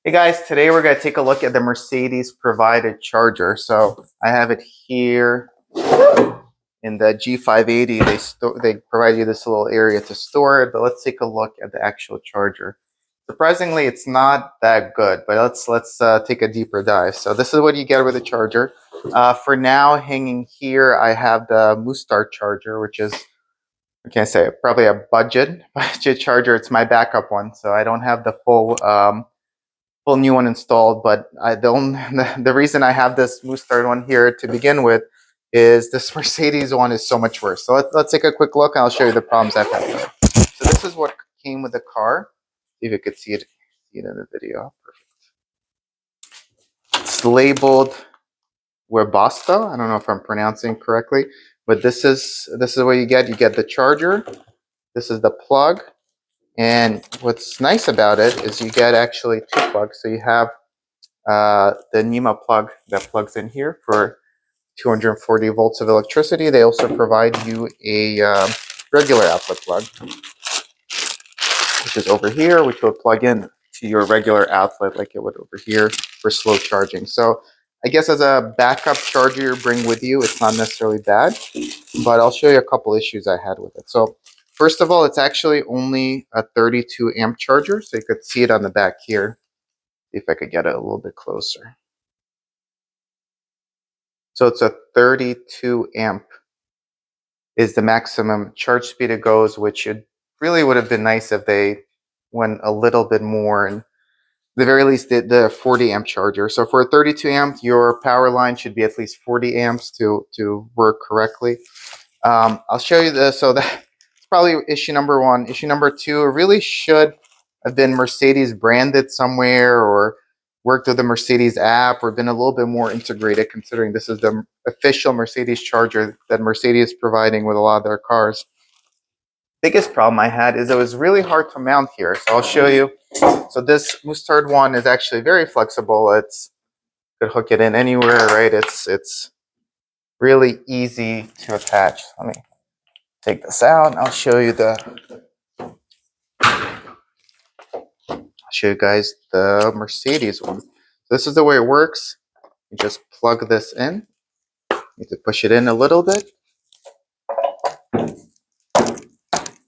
Hey guys, today we're going to take a look at the Mercedes provided charger. So I have it here in the G580. They provide you this little area to store it, but let's take a look at the actual charger. Surprisingly, it's not that good, but let's take a deeper dive. So this is what you get with the charger. For now, hanging here, I have the Mustard charger, which is, what can I say, probably a budget charger. It's my backup one, so I don't have the full new one installed, but I don't. The reason I have this Mustard one here to begin with is this Mercedes one is so much worse. So let's take a quick look and I'll show you the problems I've had with it. So this is what came with the car. See if you could see it in the video. Perfect. It's labeled Webasto. I don't know if I'm pronouncing correctly, but this is what you get. You get the charger. This is the plug. And what's nice about it is you get actually two plugs. So you have the NEMA plug that plugs in here for 240 volts of electricity. They also provide you a regular outlet plug, which is over here, which will plug in to your regular outlet like it would over here for slow charging. So I guess as a backup charger you bring with you, it's not necessarily bad, but I'll show you a couple issues I had with it. So first of all, it's actually only a 32 amp charger. So you could see it on the back here. See if I could get it a little bit closer. So it's a 32 amp is the maximum charge speed it goes, which it really would have been nice if they went a little bit more, and the very least the 40 amp charger. So for a 32 amp, your power line should be at least 40 amps to work correctly. I'll show you this. So that's probably issue number one. Issue number two, it really should have been Mercedes branded somewhere, or worked with the Mercedes app, or been a little bit more integrated, considering this is the official Mercedes charger that Mercedes is providing with a lot of their cars. Biggest problem I had is it was really hard to mount here. So I'll show you. So this Mustard one is actually very flexible. It's you could hook it in anywhere, right? It's really easy to attach. Let me take this out. I'll show you show you guys the Mercedes one. This is the way it works. You just plug this in. You need to push it in a little bit.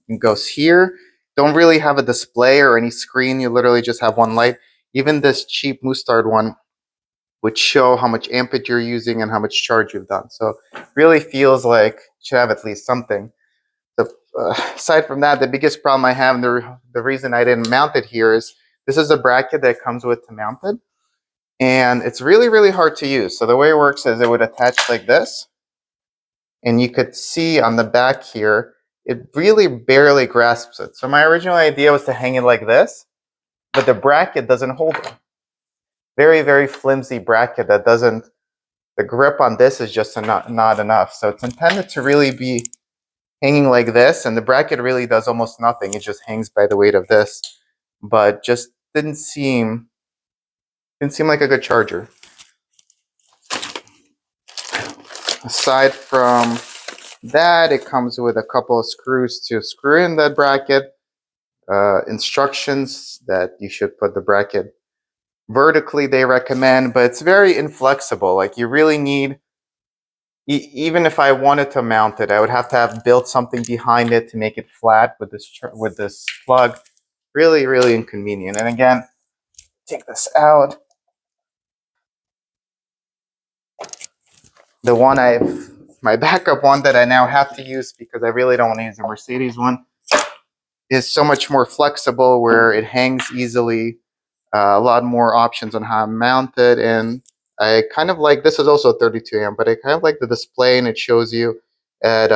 It goes here. Don't really have a display or any screen. You literally just have one light. Even this cheap Mustard one would show how much ampage you're using and how much charge you've done. So it really feels like you should have at least something. Aside from that, the biggest problem I have, and the reason I didn't mount it here, is this is a bracket that comes with to mount it. And it's really, really hard to use. So the way it works is it would attach like this. And you could see on the back here, it really barely grasps it. So my original idea was to hang it like this, but the bracket doesn't hold it. Very, very flimsy bracket that doesn't, the grip on this is just not enough. So it's intended to really be hanging like this, and the bracket really does almost nothing. It just hangs by the weight of this, but just didn't seem like a good charger. Aside from that, it comes with a couple of screws to screw in that bracket. Instructions that you should put the bracket vertically, they recommend, but it's very inflexible. Like you really need, even if I wanted to mount it, I would have to have built something behind it to make it flat with this plug. Really, really inconvenient. And again, take this out. The one my backup one that I now have to use because I really don't want to use the Mercedes one is so much more flexible, where it hangs easily. A lot more options on how to mount it, and I kind of like, this is also 32 amp, but I kind of like the display, and it shows you at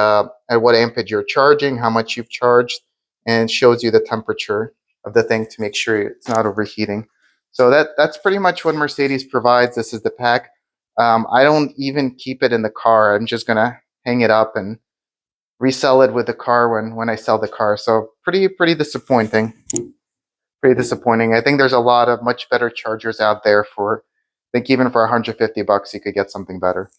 what ampage you're charging, how much you've charged, and shows you the temperature of the thing to make sure it's not overheating. So that's pretty much what Mercedes provides. This is the pack. I don't even keep it in the car. I'm just gonna hang it up and resell it with the car when I sell the car. So pretty disappointing. Pretty disappointing. I think there's a lot of much better chargers out there for, I think even for $150 you could get something better.